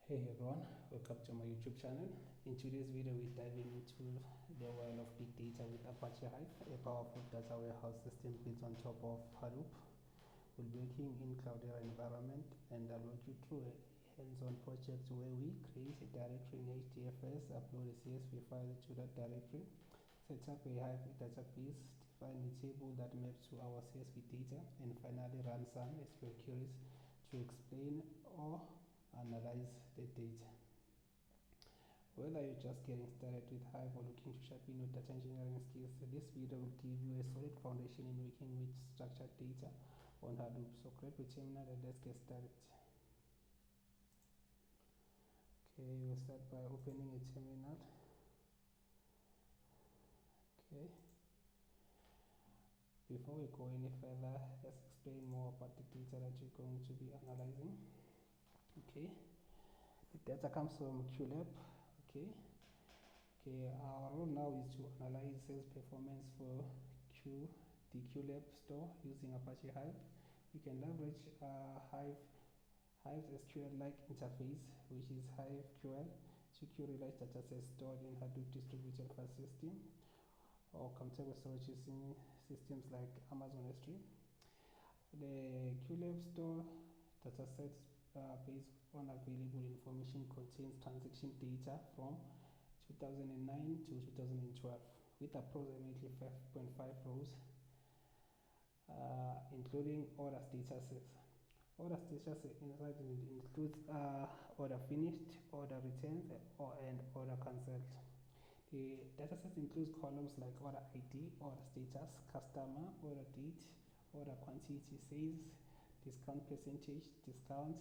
Hey everyone, welcome to my YouTube channel. In today's video, we're diving into the world of big data with Apache Hive, a powerful data warehouse system built on top of Hadoop. We'll be working in Cloudera environment, and I'll walk you through a hands-on project where we create a directory in HDFS, upload a CSV file to that directory, set up a Hive database, define a table that maps to our CSV data, and finally run some SQL queries to explain or analyze the data. Whether you're just getting started with Hive or looking to sharpen your data engineering skills, this video will give you a solid foundation in working with structured data on Hadoop. So grab your terminal and let's get started. Okay, we'll start by opening a terminal. Okay. Before we go any further, let's explain more about the data that you're going to be analyzing. Okay, the data comes from DQLab. Okay, our role now is to analyze sales performance for DQLab store using Apache Hive. We can leverage Hive's SQL-like interface, which is HiveQL, to query-like datasets stored in Hadoop distributed file system, or container storage using systems like Amazon S3. The QLab store datasets based on available information contains transaction data from 2009 to 2012 with approximately 5.5 rows, including order statuses. Order status inside includes order finished, order returned, and order cancelled. The dataset includes columns like order ID, order status, customer, order date, order quantity, sales, discount percentage, discount,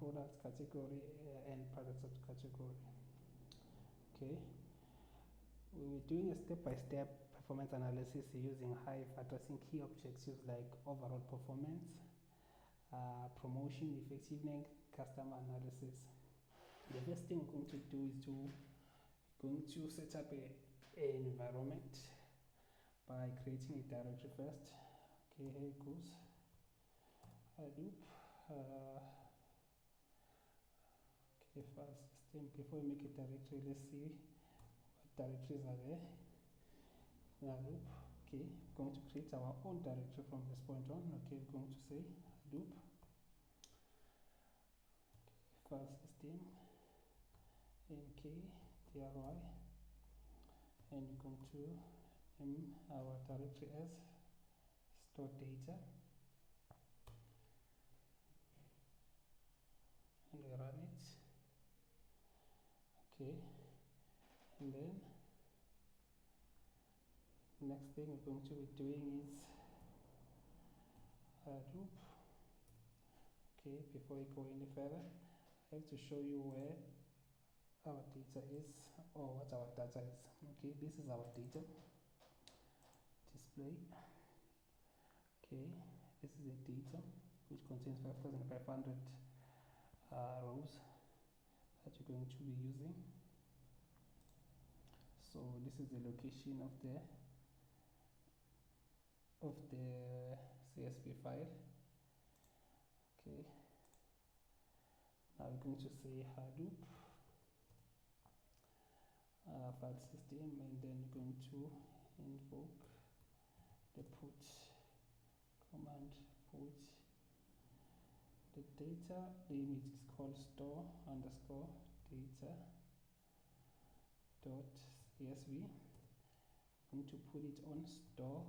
product category, and product subcategory. Okay, we were doing a step-by-step performance analysis using Hive, addressing key objectives like overall performance, promotion effectiveness, customer analysis. The first thing we're going to do is to set up an environment by creating a directory first. Okay, here it goes. Hadoop. Okay, file system. Before we make a directory, let's see what directories are there in Hadoop. Okay, we're going to create our own directory from this point on. Okay, we're going to say Hadoop. Okay, file system mkdir, and we're going to name our directory as store data, and we run it. Okay, and then next thing we're going to be doing is Hadoop. Okay, before we go any further, I have to show you where our data is, or what our data is. Okay, this is our data display. Okay, this is the data which contains 5,500 rows that you're going to be using. So this is the location of the CSV file. Okay, now we're going to say Hadoop file system, and then we're going to invoke the put command. Put the data, the image is called store underscore data dot CSV. I'm going to put it on store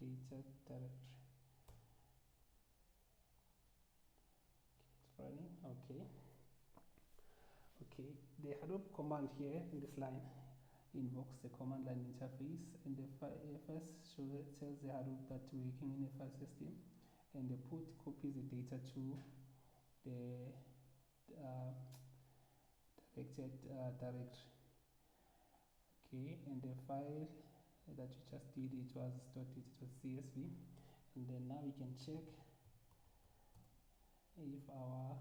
data directory. Okay, it's running. Okay, the Hadoop command here in this line invokes the command line interface, and the first tells the Hadoop that we're working in a file system, and the put copies the data to the directed directory. Okay, and the file that you just did, it was stored, it was CSV, and then now we can check if our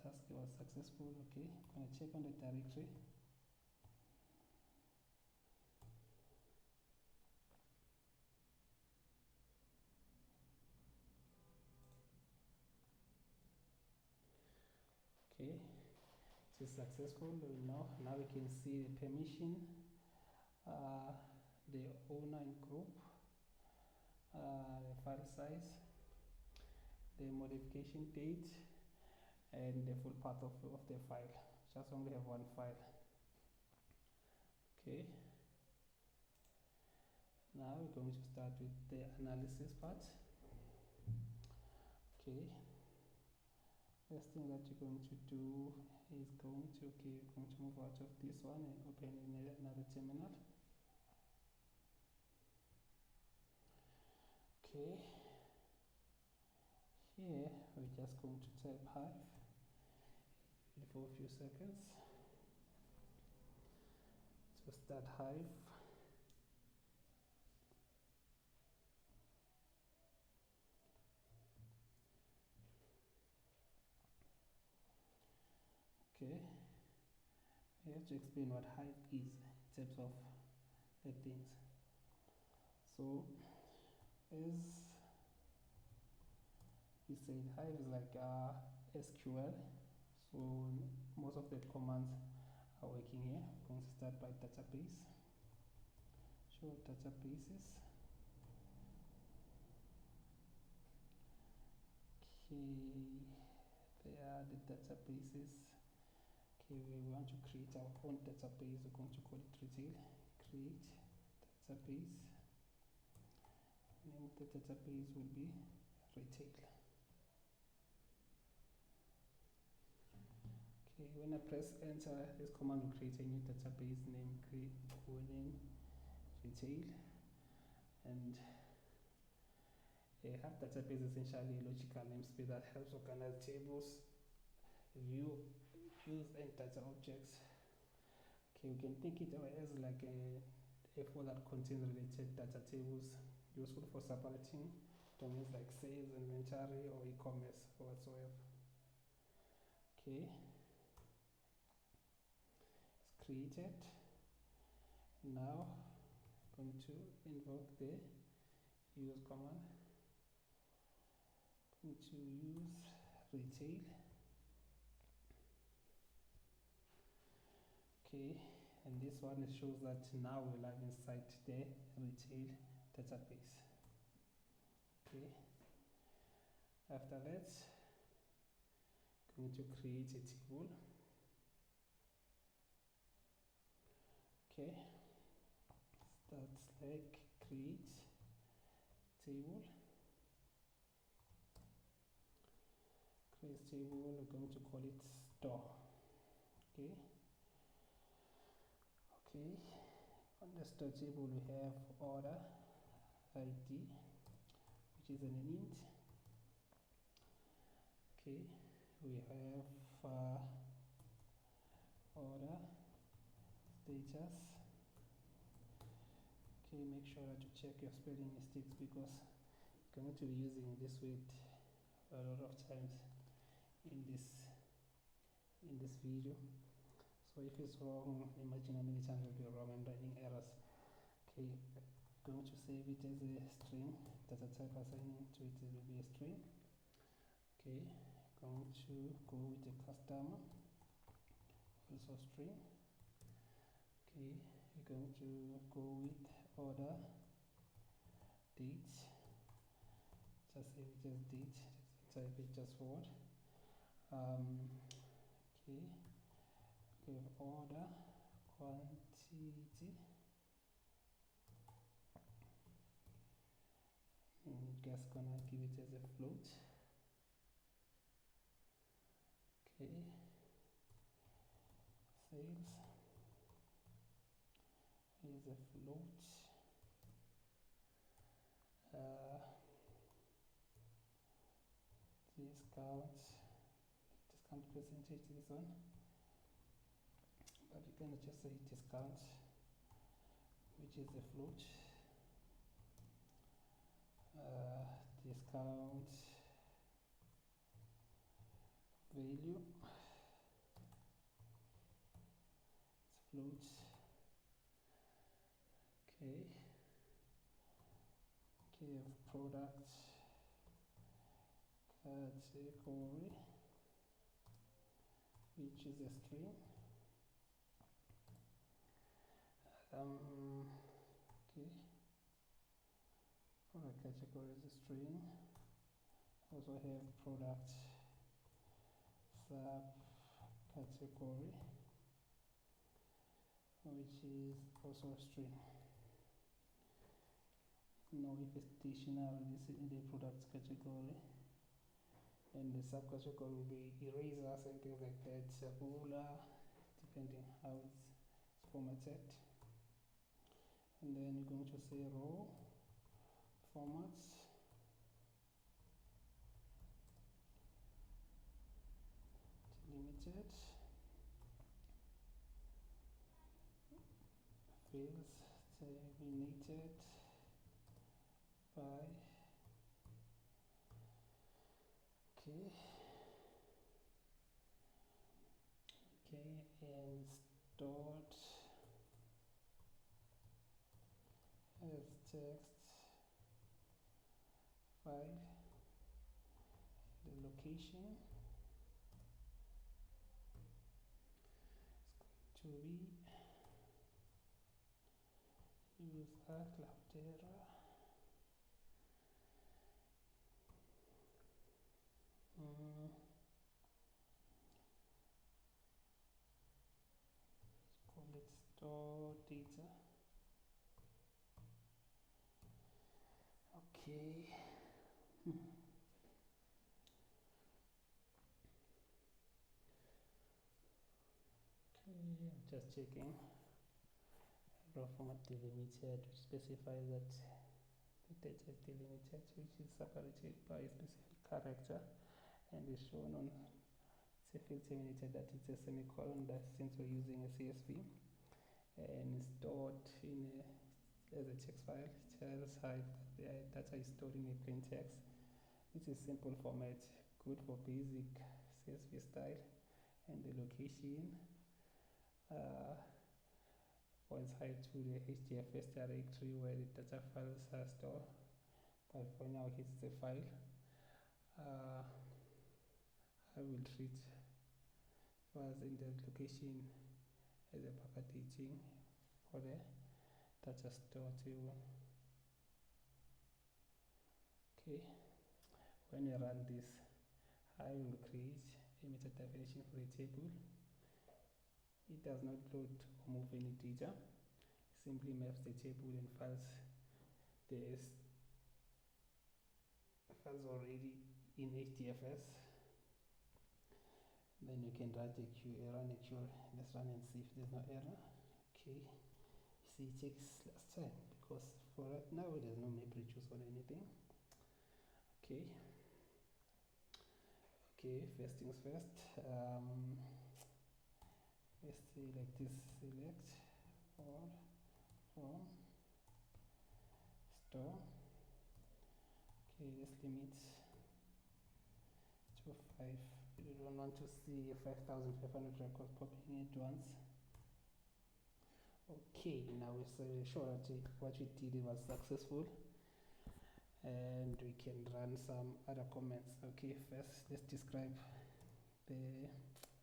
task was successful. Okay, I'm going to check on the directory. which is successful. Now we can see the permission, the owner and group, the file size, the modification date, and the full path of the file. Just only have one file. Okay. Now we're going to start with the analysis part. Okay. First thing that you're going to do is we're going to move out of this one and open another terminal. Okay. Here we're just going to type Hive for a few seconds. So start Hive. Okay, I have to explain what Hive is in terms of the things. So, as we said, Hive is like SQL. So most of the commands are working here. I'm going to start by database. Show databases. Okay, there are the databases. Okay, we want to create our own database. We're going to call it retail. Create database. The name of the database will be retail. Okay, when I press enter, this command will create a new database name, name retail, and a Hive database is essentially a logical namespace that helps organize tables, views, and data objects. Okay, we can think it as like a folder that contains related data tables, useful for separating domains like sales, inventory, or e-commerce, or whatsoever. Okay. Created. Now I'm going to invoke the use command. I'm going to use retail. Okay, and this one shows that now we're live inside the retail database. Okay, after that, I'm going to create a table. Okay, that's like create table. Create table, we're going to call it store. Okay. Okay, on the store table we have order ID, which is an int. Okay, we have order status. Okay, make sure that you check your spelling mistakes because you're going to be using this word a lot of times in this video. So if it's wrong, imagine how many times it will be wrong and running errors. Okay, I'm going to save it as a string. Data type assigning to it will be a string. Okay, going to go with the customer, also string. Okay, we're going to go with order date. Just save it as date. Type it just forward. Okay, we have order quantity. And just gonna give it as a float. Okay, sales is a float. Discount percentage, this one, but you can just say discount, which is a float. Discount value, it's float. Okay, product category, which is a string. Okay, product category is a string. Also have product subcategory, which is also a string. Now if it's dictionary, this is in the products category, and the subcategory will be erasers and things like that, ruler, depending how it's formatted. And then you're going to say row formats, delimited, fields terminated by okay, and stored as text file. The location is going to be use Cloudera. Call it store data. Okay. I'm just checking. Raw format delimited, which specifies that the data is delimited, which is separated by a specific character, and is shown on field terminated, that it's a semicolon, that since we're using a CSV, and is stored in as a text file. It tells Hive that the data is stored in a plain text. This is simple format, good for basic CSV style, and the location points Hive to the HDFS directory where the data files are stored. But for now, it's the file. I will treat files in the location as a packaging for the data store table. Okay, when you run this, I will create a meta definition for a table. It does not load or move any data. It simply maps the table and files the files already in HDFS. Then you can run a query. Let's run and see if there's no error. Okay, see, it takes less time because for right now there's no map reduce or anything. Okay, first things first. Let's say like this, select all from store. Okay, let's limit to 5. You don't want to see 5,500 records popping at once. Okay, now we're sure that what we did was successful, and we can run some other comments. Okay, first let's describe the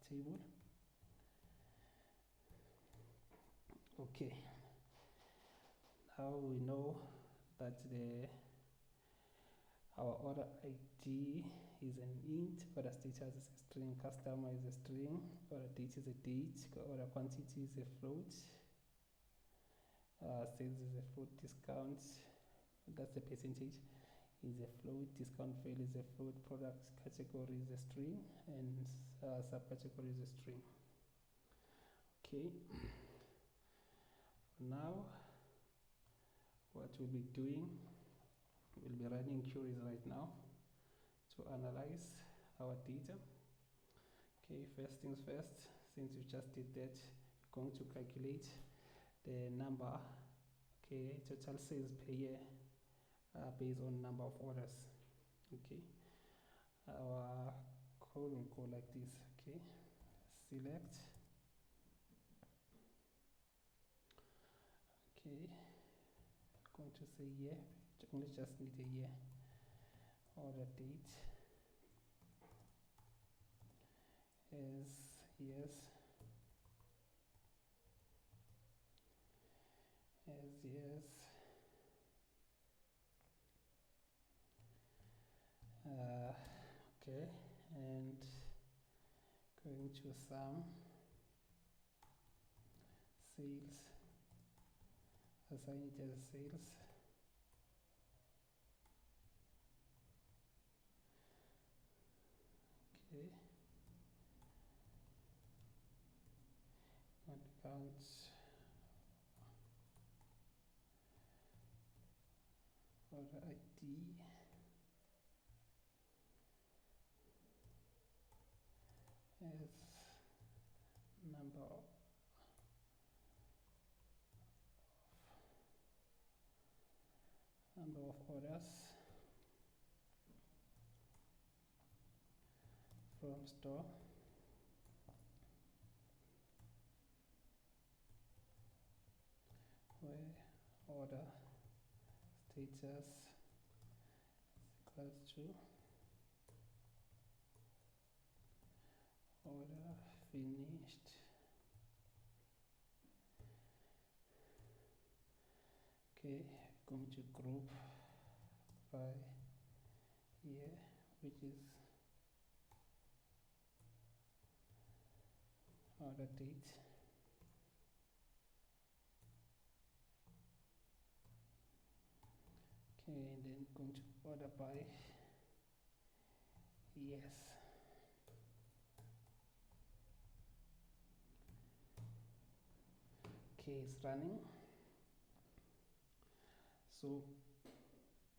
table. Okay, now we know that our order ID is an int, order status is a string, customer is a string, order date is a date, order quantity is a float, sales is a float, discount, that's the percentage, is a float, discount fail is a float, product category is a string, and subcategory is a string. Okay, now what we'll be doing, we'll be running queries right now to analyze our data. Okay, first things first, since we just did that, we're going to calculate the number, okay, total sales per year based on number of orders. Okay, our code will go like this. Okay, select. Okay, I'm going to say year, only just need a year. Order date is yes, yes. Okay, and going to sum sales, assign it as sales. Okay, and count order ID as number of orders from store, where order status equals to order finished. Okay, going to group by year, which is order date. Okay, and then going to order by yes. Okay, it's running. So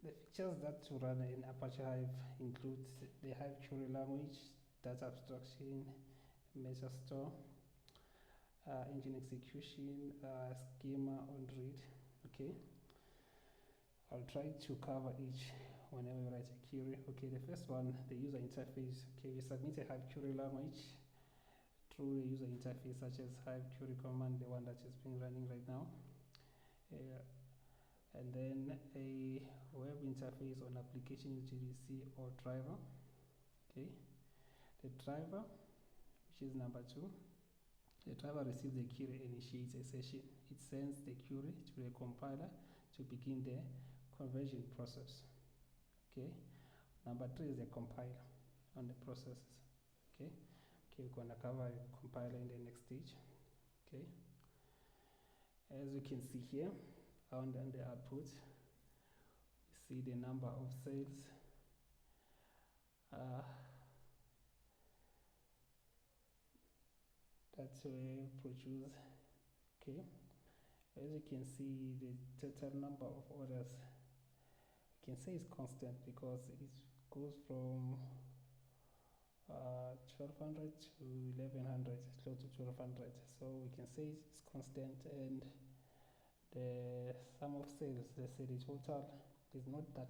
the features that to run in Apache Hive include the Hive query language, data abstraction, measure store, engine execution, schema on read. Okay, I'll try to cover each whenever you write a query. Okay, the first one, the user interface. Okay, we submit a Hive query language through a user interface such as Hive query command, the one that is being running right now. And then a web interface on application UGDC or driver. Okay, the driver, which is number 2, the driver receives the query and initiates a session. It sends the query to the compiler to begin the conversion process. Okay, number 3 is the compiler on the processes. Okay, we're gonna cover a compiler in the next stage. Okay, as you can see here, on the output, see the number of sales that we produce. Okay, as you can see, the total number of orders, you can say it's constant because it goes from 1200 to 1100, close to 1200. So we can say it's constant, and the sum of sales, let's say the total, is not that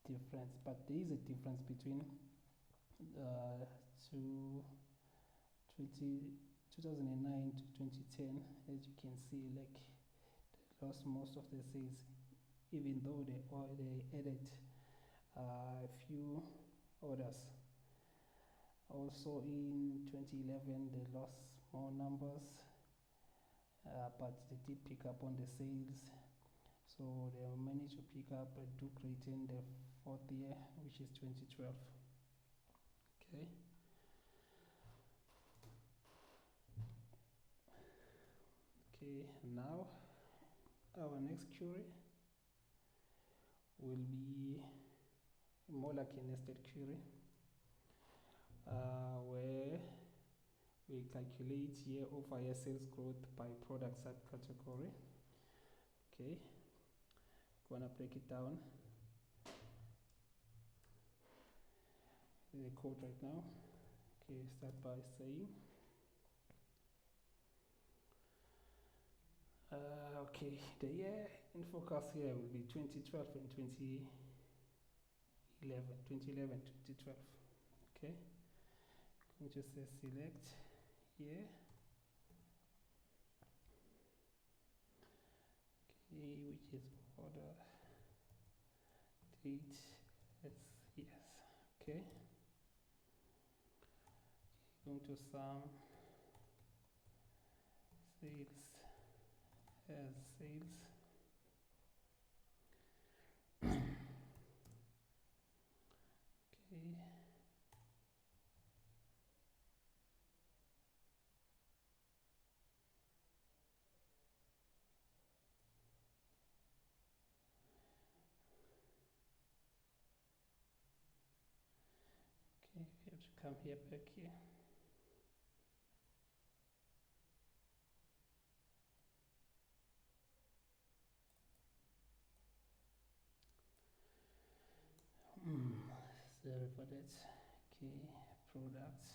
difference, but there is a difference between 2009 to 2010. As you can see, like, they lost most of the sales, even though they added a few orders. Also in 2011 they lost more numbers, but they did pick up on the sales, so they managed to pick up and do great in the 4th year, which is 2012. Okay, now our next query will be more like a nested query, where we calculate year-over-year sales growth by product subcategory. Okay, gonna break it down in the code right now. Okay, start by saying okay, the year in focus here will be 2012 and 2011, 2012. Okay, going to say select year. Okay, which is order date as yes. Okay, going to sum sales as sales. Okay. Okay, we have to come here back here. Sorry for that. Okay, products.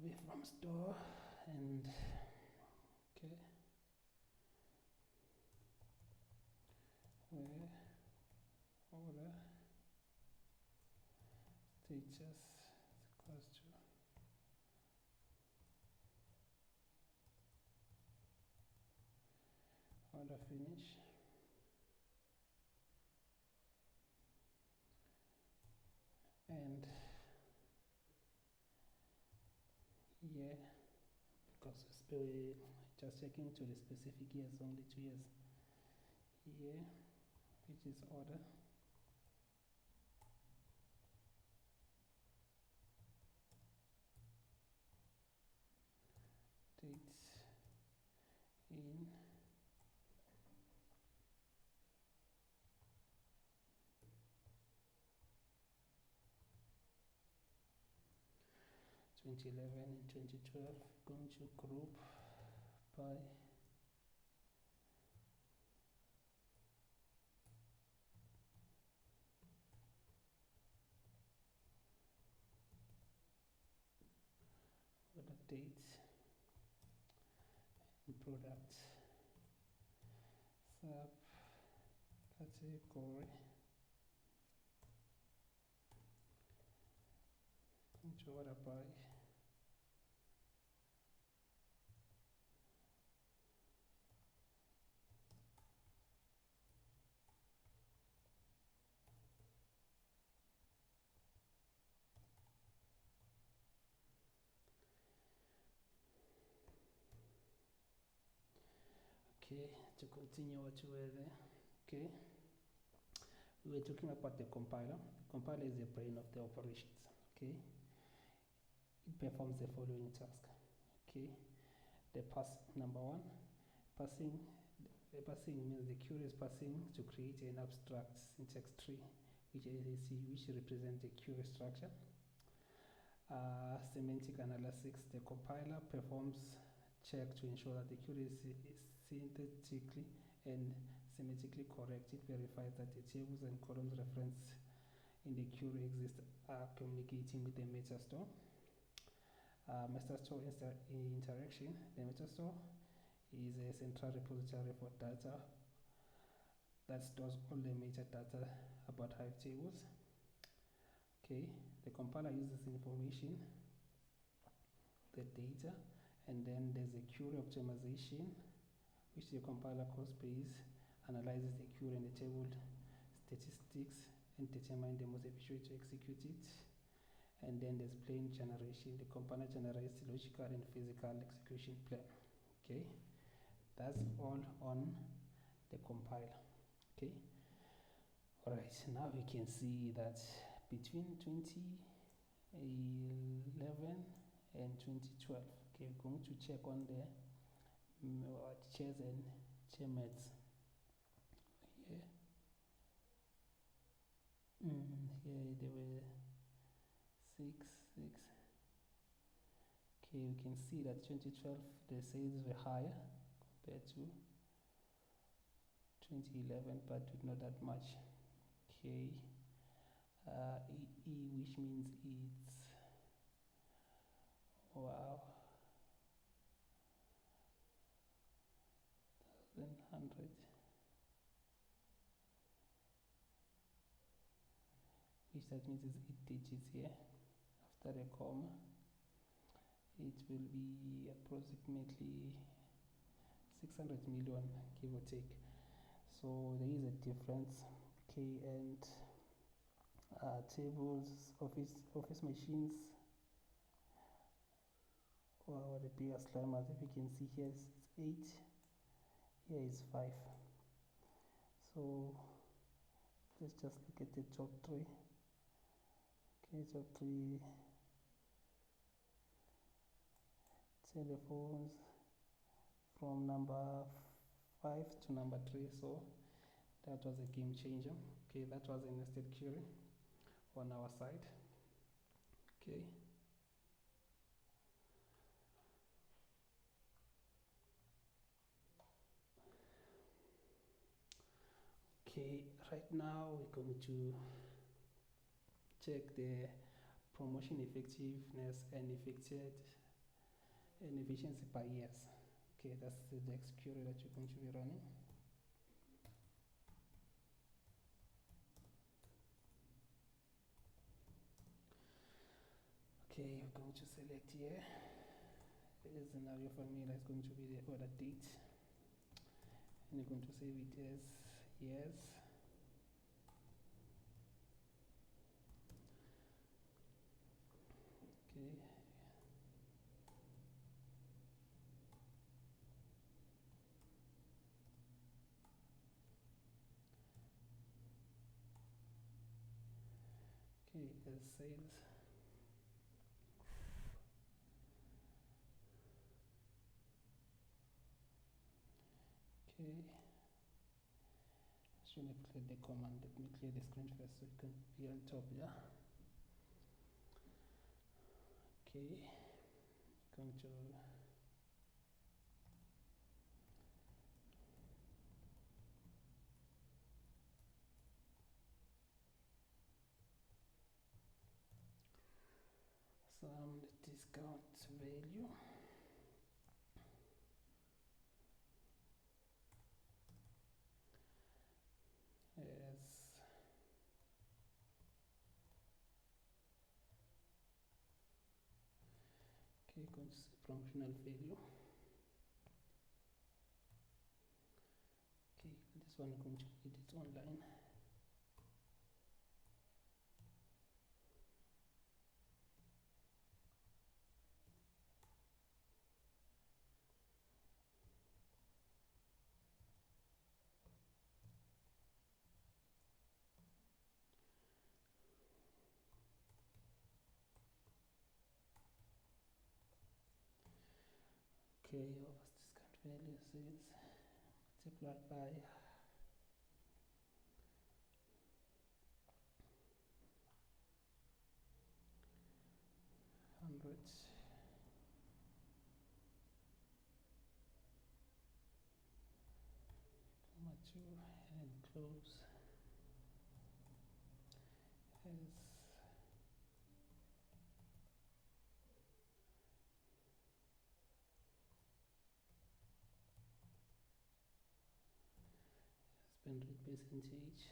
Away from store and okay. Where order status is equals to order finish and yeah, because just checking to the specific years, only 2 years here, which is order dates in 2011 and 2012. Going to group by order dates and product sub category. Going to order by okay, to continue what you were there. Okay, we were talking about the compiler. The compiler is the brain of the operations. Okay, it performs the following task. Okay, the number one, passing. The passing means the query is passing to create an abstract syntax tree, which represents the query structure. Semantic analysis. The compiler performs check to ensure that the query is syntactically and semantically correct. It verifies that the tables and columns referenced in the query exist are communicating with the meta store. Meta store interaction. The meta store is a central repository for data that stores all the metadata about Hive tables. Okay, the compiler uses information, the data, and then there's a query optimization, which the compiler calls base, analyzes the query and the table statistics and determine the most efficient way to execute it. And then there's plain generation. The compiler generates logical and physical execution plan. Okay, that's all on the compiler. Okay, all right, now we can see that between 2011 and 2012, okay, we're going to check on the chairs and chairmats here. Here there were 6. Okay, we can see that 2012 the sales were higher compared to 2011, but not that much. Okay, EE, which means it's wow. then 100, which that means is 8 digits here. After a comma, it will be approximately 600 million, give or take. So there is a difference. Okay, and tables, office machines, or the biggest climbers, if you can see here, it's 8, here is 5. So let's just look at the top 3. Okay, top 3 telephones from number 5 to number 3. So that was a game changer. Okay, that was a nested query on our side. Okay. Okay, right now we're going to check the promotion effectiveness and efficiency per years. Okay, that's the next query that you're going to be running. Okay, you're going to select here. As the scenario formula is going to be the order date, and you're going to save it as years. Okay. Okay, as sales. Okay. Should have cleared the command. Let me clear the screen first so it can be on top, yeah. Okay. Going to sum the discount value. As okay, going to say promotional value. Okay, this one I'm going to read it online. Okay, offers discount value sales multiplied by 100, comma 2, and close as spend rate percentage.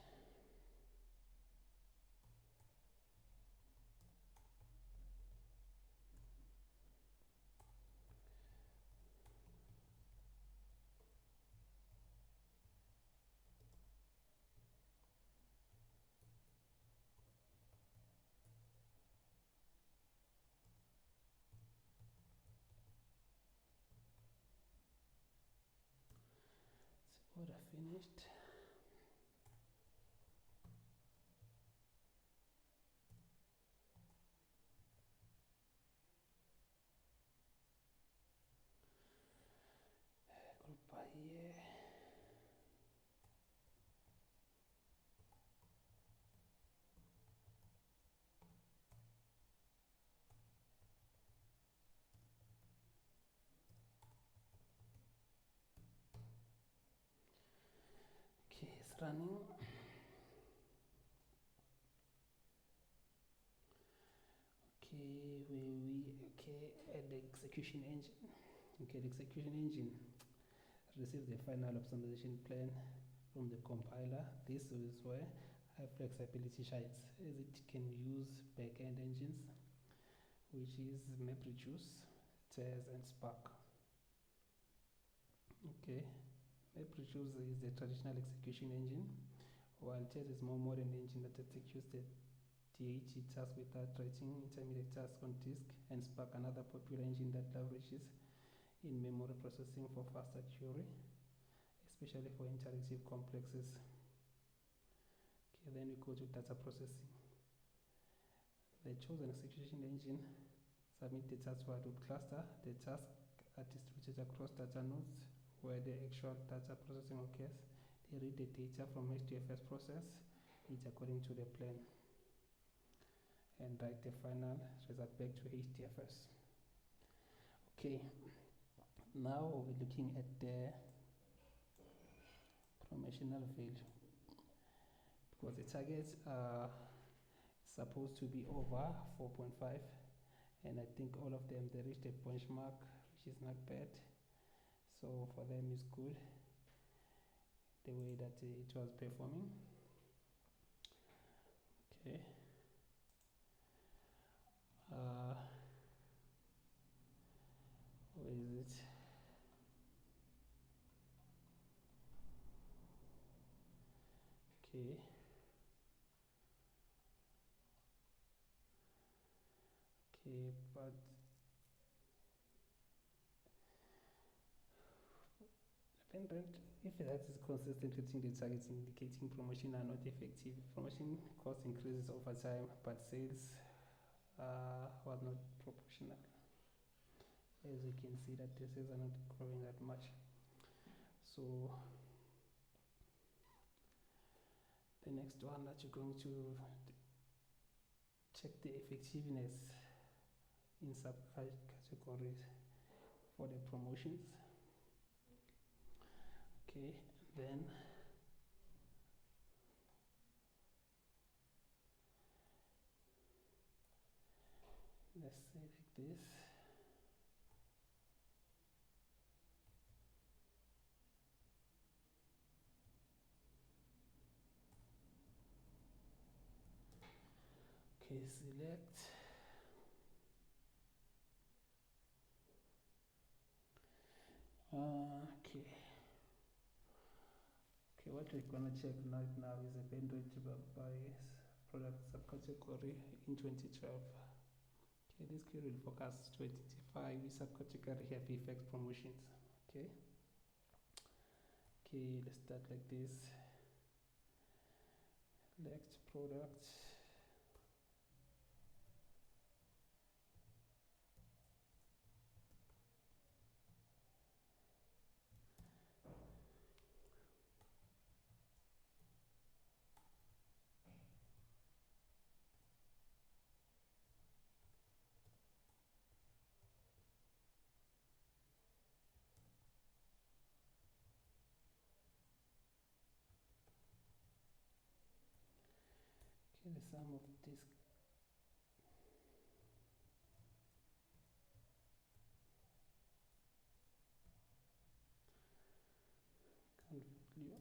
Order finished. Group by year. Okay, it's running. Okay, at the execution engine. Okay, the execution engine receives the final optimization plan from the compiler. This is where high flexibility shines, as it can use back-end engines, which is MapReduce, Tez, and Spark. Okay, MapReduce is the traditional execution engine, while Tez is more modern engine that executes the DHE task without writing intermediate tasks on disk, and Spark, another popular engine that leverages in-memory processing for faster query, especially for interactive complexes. Okay, then we go to data processing. The chosen execution engine submit the task to Hadoop cluster. The tasks are distributed across data nodes where the actual data processing occurs. They read the data from HDFS process, each according to the plan, and write the final result back to HDFS. Okay, now we're looking at the promotional value, because the targets are supposed to be over 4.5, and I think all of them, they reached a benchmark, which is not bad. So for them it's good the way that it was performing. Okay, where is it? Okay, but dependent, if that is consistent hitting the targets indicating promotion are not effective. Promotion cost increases over time, but sales was not proportional. As you can see that the sales are not growing that much. So the next one that you're going to check the effectiveness in subcategories for the promotions. Okay, then let's say like this. Okay, select. Okay, what we're gonna check right now is a band rate by product subcategory in 2012. Okay, this query will focus 2025 subcategory have effects promotions. Okay, let's start like this. Select product. Okay, the sum of this. Value.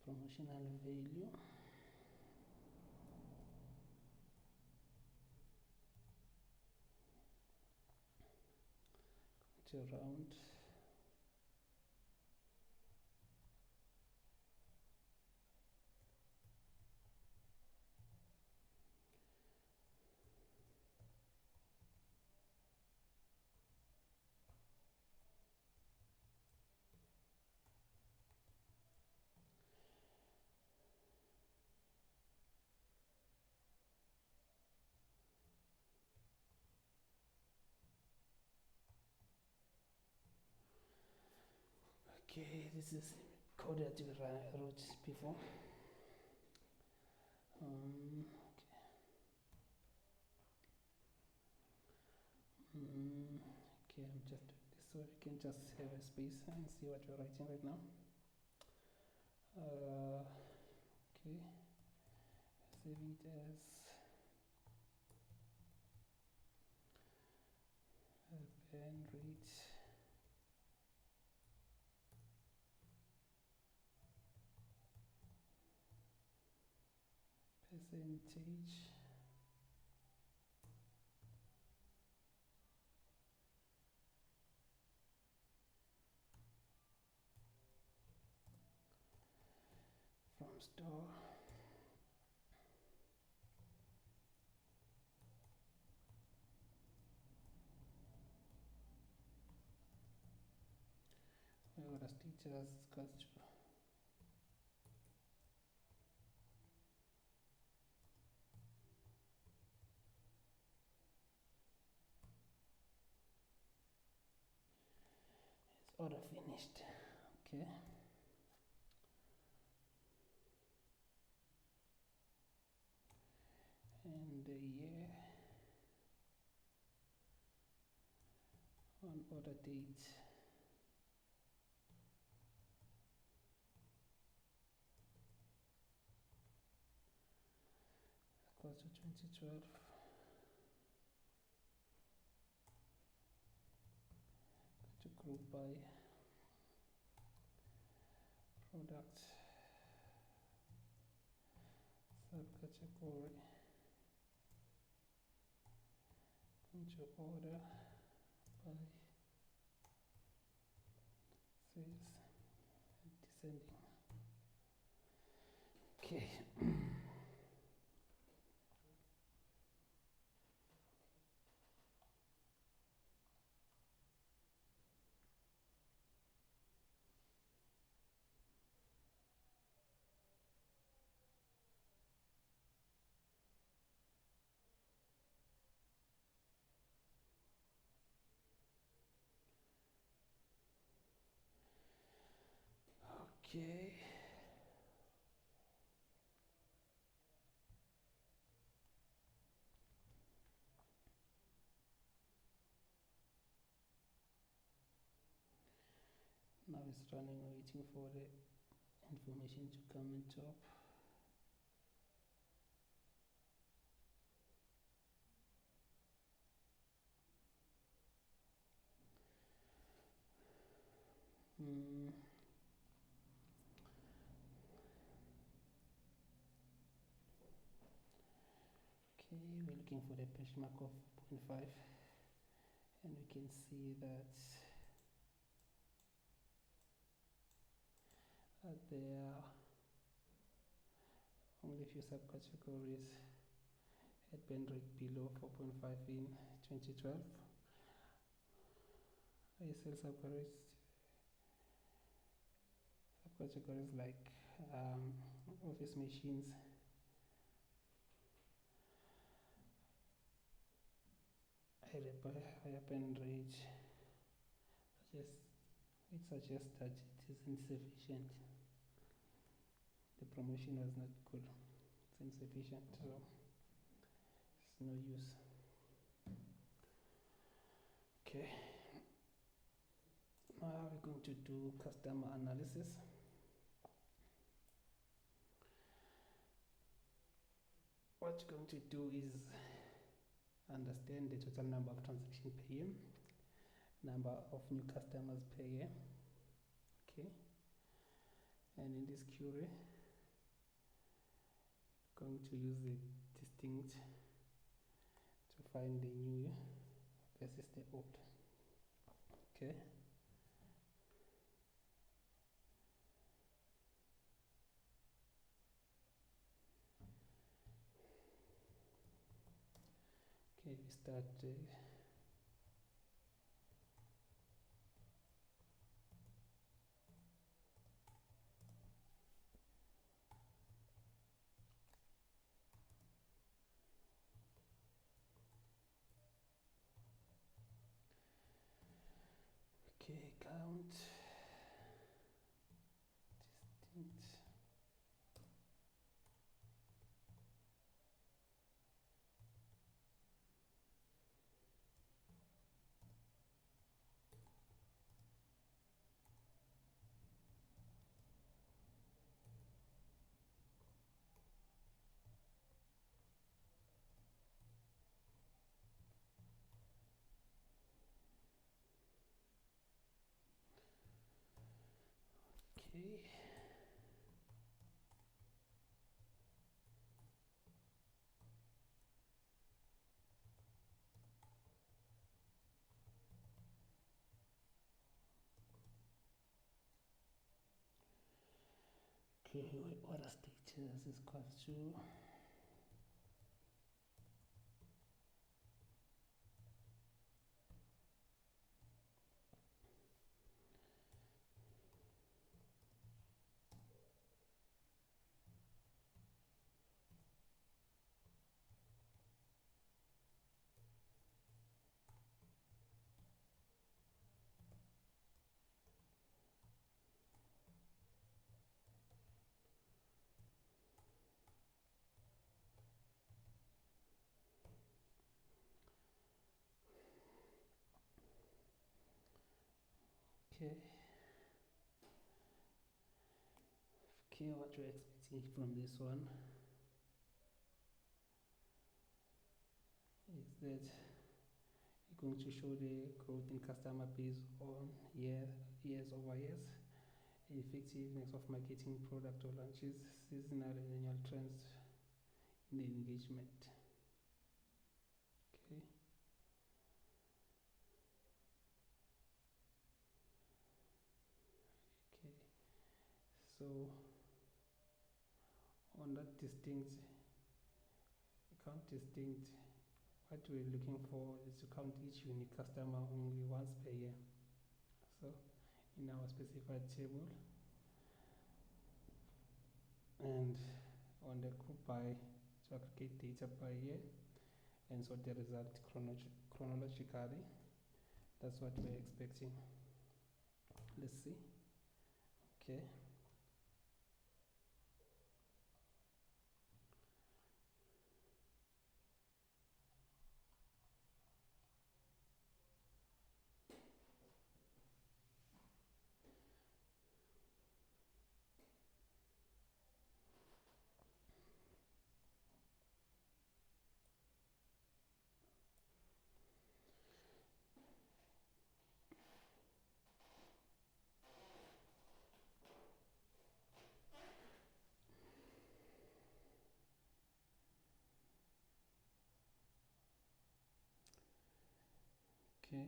Promotional value. To round. Okay, this is code that you wrote before. Okay. Okay, I'm just doing this so we can just have a space and see what we're writing right now. Okay, saving it as rate percentage from store. Where does teachers equals to it's order finished. Okay. And the year on order date equals to 2012. To group by product subcategory into order by sales and descending. Okay. Okay. Now it's running, waiting for the information to come on top. Okay, we're looking for the benchmark of 4.5, and we can see that there are only a few subcategories at band rate below 4.5 in 2012. ISL subcategories like office machines, higher band rate, which suggests that it is insufficient. The promotion was not good. It's insufficient, so it's no use. Okay. Now we're going to do customer analysis. What you're going to do is understand the total number of transactions per year, number of new customers per year. Okay. And in this query, going to use the distinct to find the new versus the old. Okay. Okay, we start okay, count distinct. Okay, order status is equal to okay. Okay, what we're expecting from this one is that you're going to show the growth in customer base on years over years, effectiveness of marketing product or launches, seasonal and annual trends in the engagement. Okay. Okay. So on that count distinct, what we're looking for is to count each unique customer only once per year. So in our specified table, and on the group by, to aggregate data per year and sort the result chronologically. That's what we're expecting. Let's see. Okay. Okay.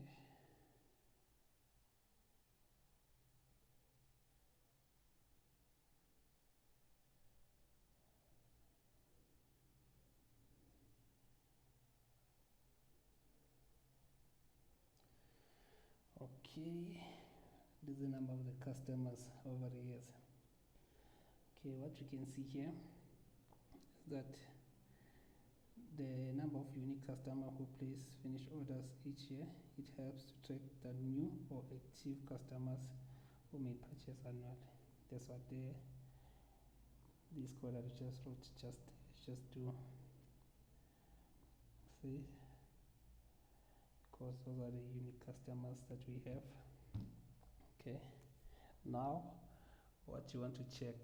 Okay, this is the number of the customers over the years. Okay, what you can see here is that the number of unique customers who place finished orders each year, it helps to track the new or active customers who may purchase annually. That's what this code I just wrote just to see, because those are the unique customers that we have. Okay, now what you want to check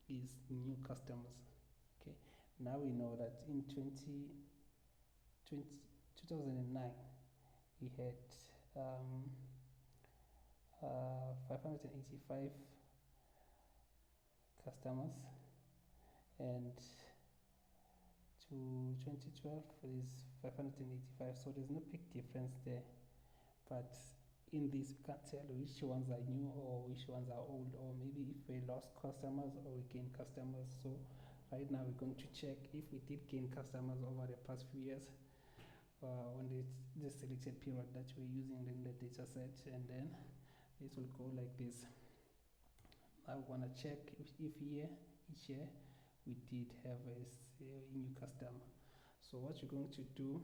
is new customers. Okay, now we know that in 2009 we had 585 customers, and to 2012 is 585, so there's no big difference there. But in this, we can't tell which ones are new or which ones are old, or maybe if we lost customers or we gained customers. So right now we're going to check if we did gain customers over the past few years on the selected period that we're using in the data set, and then this will go like this. I want to check if each year we did have a new customer. So what you're going to do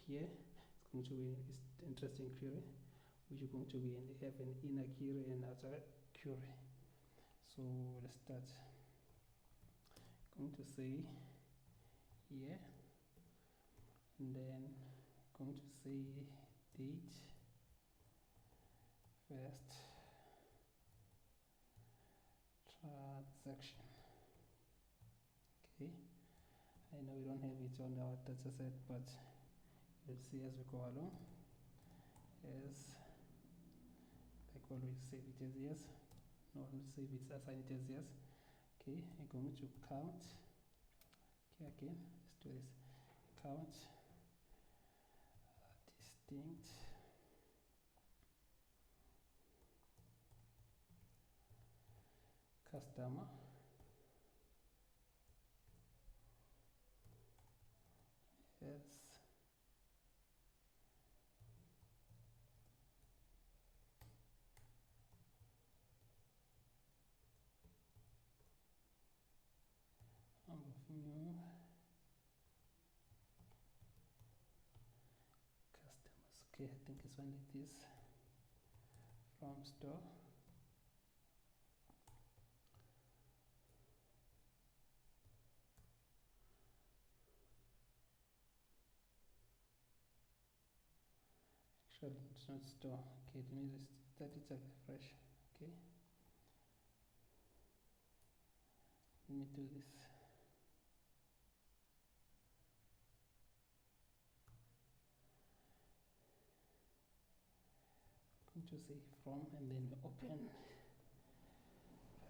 here is going to be this interesting query, which is going to be have an inner query and outer query. So let's start. Going to say year, and then going to say date first transaction. Okay, I know we don't have it on our data set, but you'll see as we go along. As like always, save it as yes. no, let's save it, assign it as yes. Okay, I'm going to count. Okay, again, let's do this. Count distinct customer as number of new customers. Okay, I think it's one like this. From store actually it's not store. Okay, let me just start it fresh. Okay, let me do this. I'm going to say from, and then we open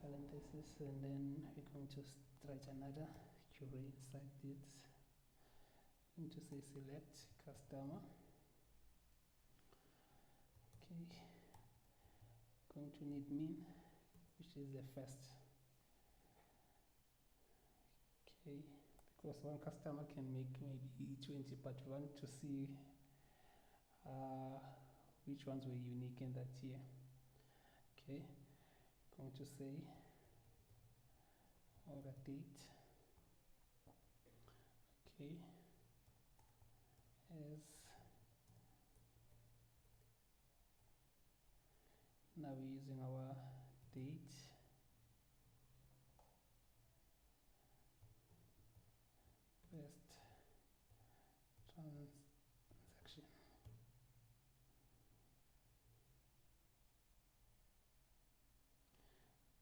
parenthesis, and then we're going to write another query inside this. I'm going to say select customer. Okay, going to need mean, which is the first. Okay, because one customer can make maybe 20, but we want to see which ones were unique in that year. Okay, going to say order date. Okay, as now we're using our date best transaction.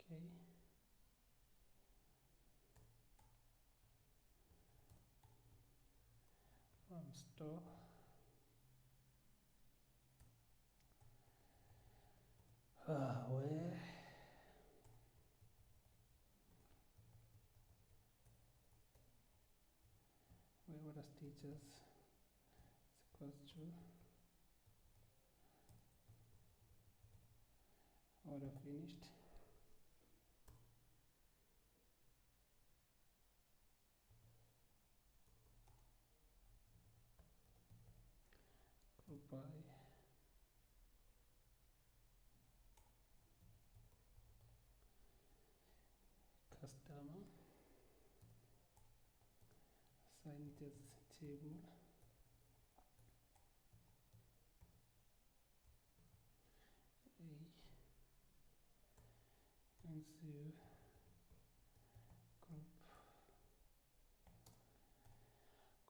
Okay, from store where order status is equals to order finished. Group by customer, assign it as table, into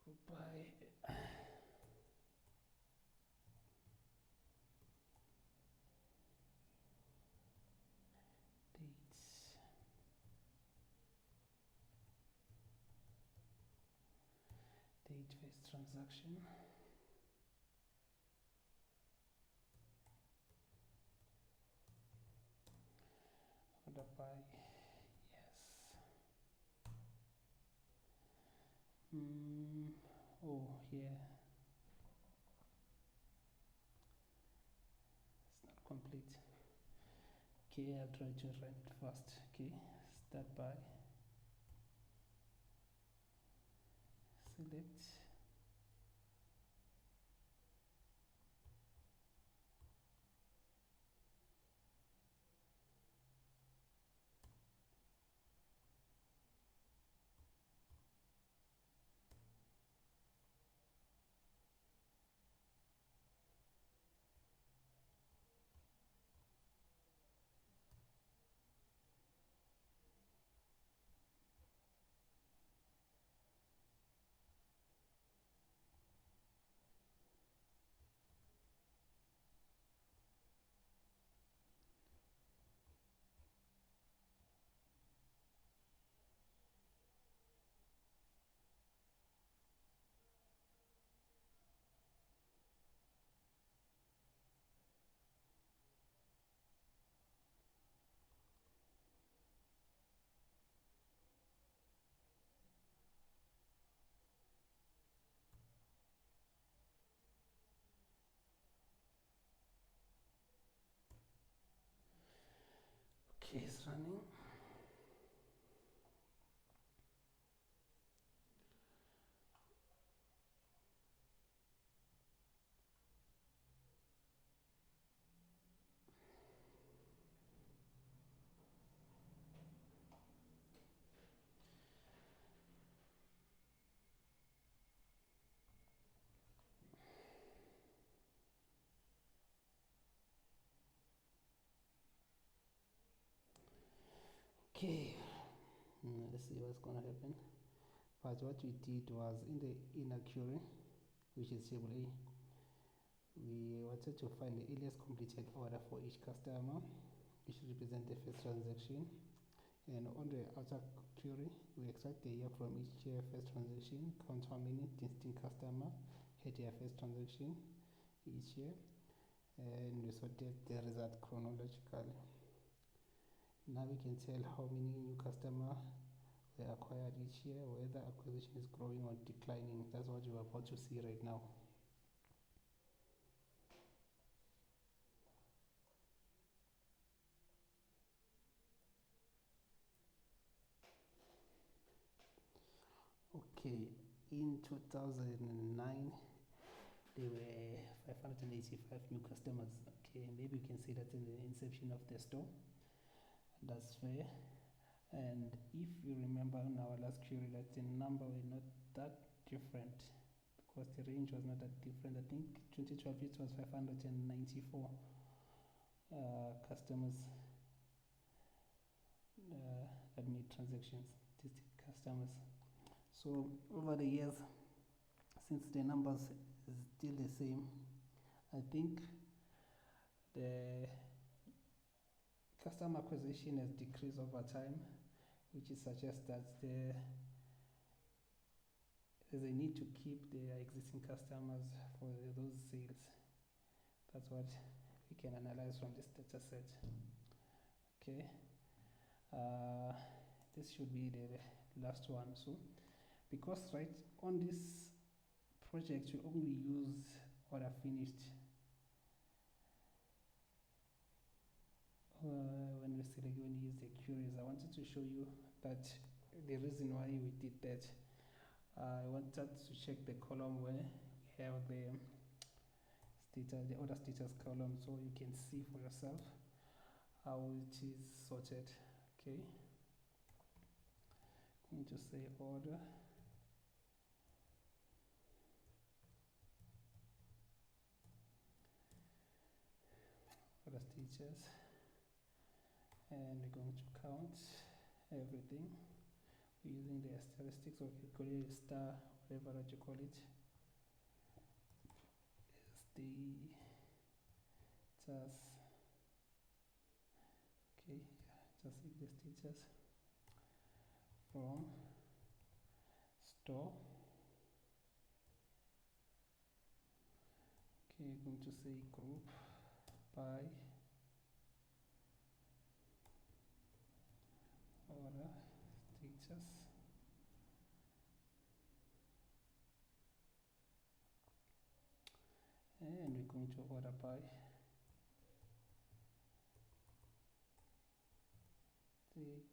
group by date-based transaction. Order by yes. Oh, here it's not complete. Okay, I'll try to run it fast. Okay, start by select Okay, let's see what's gonna happen. But what we did was in the inner query, which is table A, we wanted to find the earliest completed order for each customer, which represents the first transaction. And on the outer query, we extract the year from each first transaction, count how many distinct customers had their first transaction each year, and we sorted the result chronologically. Now we can tell how many new customers were acquired each year, whether acquisition is growing or declining. That's what you're about to see right now. Okay, in 2009, there were 585 new customers. Okay, maybe you can say that's in the inception of the store. That's fair. And if you remember in our last query that the number were not that different because the range was not that different. I think 2012 it was 594 customers that made transactions, distinct customers. So over the years, since the numbers is still the same, I think the customer acquisition has decreased over time, which suggests that there's a need to keep the existing customers for those sales. That's what we can analyze from this data set. Okay, this should be the last one. So because right on this project we only use order finished when we use the queries. I wanted to show you that the reason why we did that. I wanted to check the column where we have the status, the order status column, so you can see for yourself how it is sorted. Okay, I'm going to say order. Order status, and we're going to count everything. We're using the statistics, or you call it star, whatever that you call it. Status. Okay, just see the status from store. Okay, you're going to say group by order status. And we're going to order by status.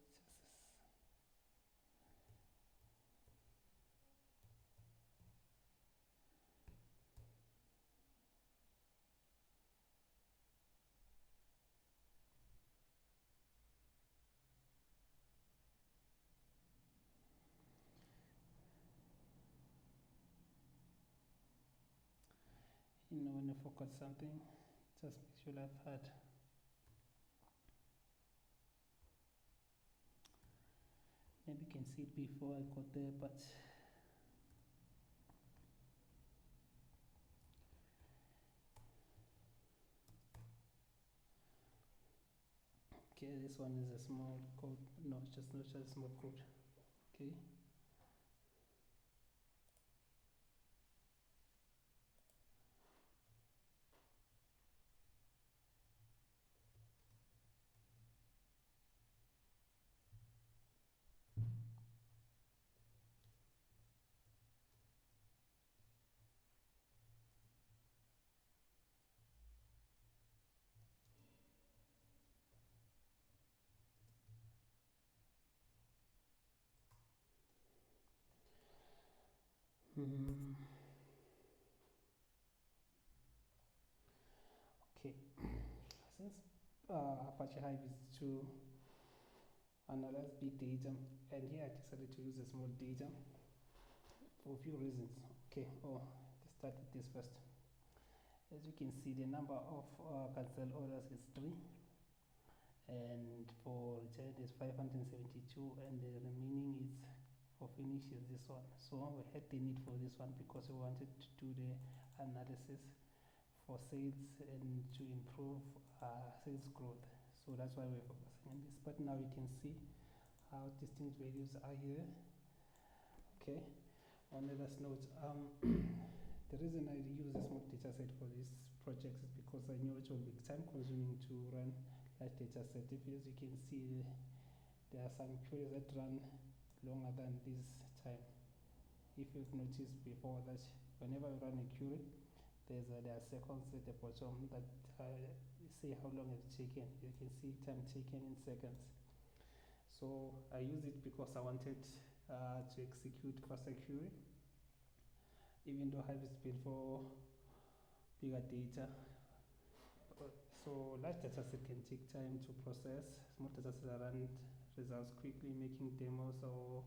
You know, when you forgot something, just make sure I've had. Maybe you can see it before I got there, but okay, this one is a small code. No, it's just not a small code. Okay. Okay, since Apache Hive is to analyze big data, and here I decided to use a small data for a few reasons. Okay, let's start with this first. As you can see, the number of cancelled orders is 3, and for return is 572, and the remaining is for finish is this one. So we had the need for this one because we wanted to do the analysis for sales and to improve sales growth. So that's why we're focusing on this. But now you can see how distinct values are here. Okay. On the last note, the reason I use a small data set for this project is because I knew it will be time consuming to run large data set. If as you can see, there are some queries that run longer than this time. If you've noticed before that whenever you run a query, there are seconds at the bottom that say how long it's taken. You can see time taken in seconds. So I use it because I wanted to execute faster query, even though Hive is built for bigger data. So large data set can take time to process. Small data sets run results quickly, making demos or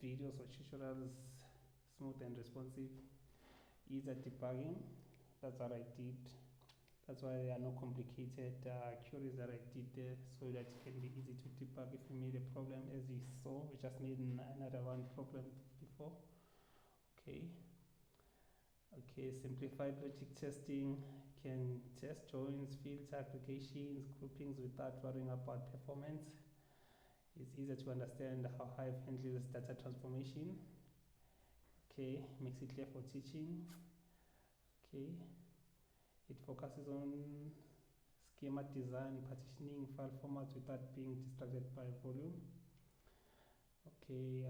videos or tutorials smooth and responsive. Ease at debugging, that's what I did. That's why there are no complicated queries that I did there, so that it can be easy to debug if you made a problem. As you saw, we just made another one problem before. Okay. Simplified logic testing can test joins, fields, aggregations, groupings without worrying about performance. It's easier to understand how Hive handles data transformation. Okay, makes it clear for teaching. Okay, it focuses on schema design, partitioning file formats without being distracted by volume. Okay,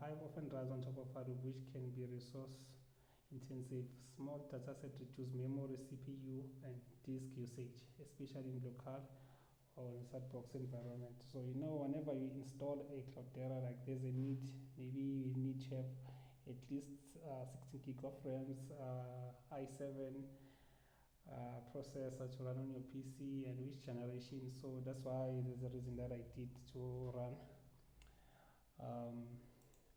Hive often runs on top of Hadoop, which can be resource intensive. Small dataset reduce memory, CPU, and disk usage, especially in local or in sandbox environment. So whenever you install a Cloudera, like there's a need, maybe you need to have at least 16 gig of RAMs, i7 processor to run on your PC, and which generation. So that's why there's a reason that I did to run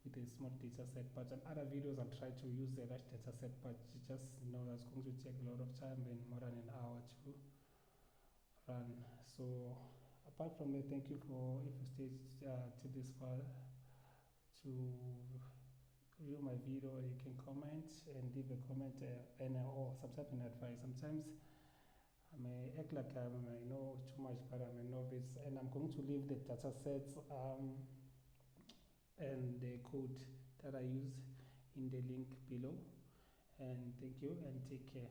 with a small data set. But on other videos I'll try to use a large data set, but you just know that's going to take a lot of time and more than an hour to run. So apart from that, thank you for, if you stayed to this far, to view my video. You can comment and leave a comment or some type of advice. Sometimes I may act like I know too much, but I'm a novice, and I'm going to leave the data sets and the code that I use in the link below. And thank you and take care.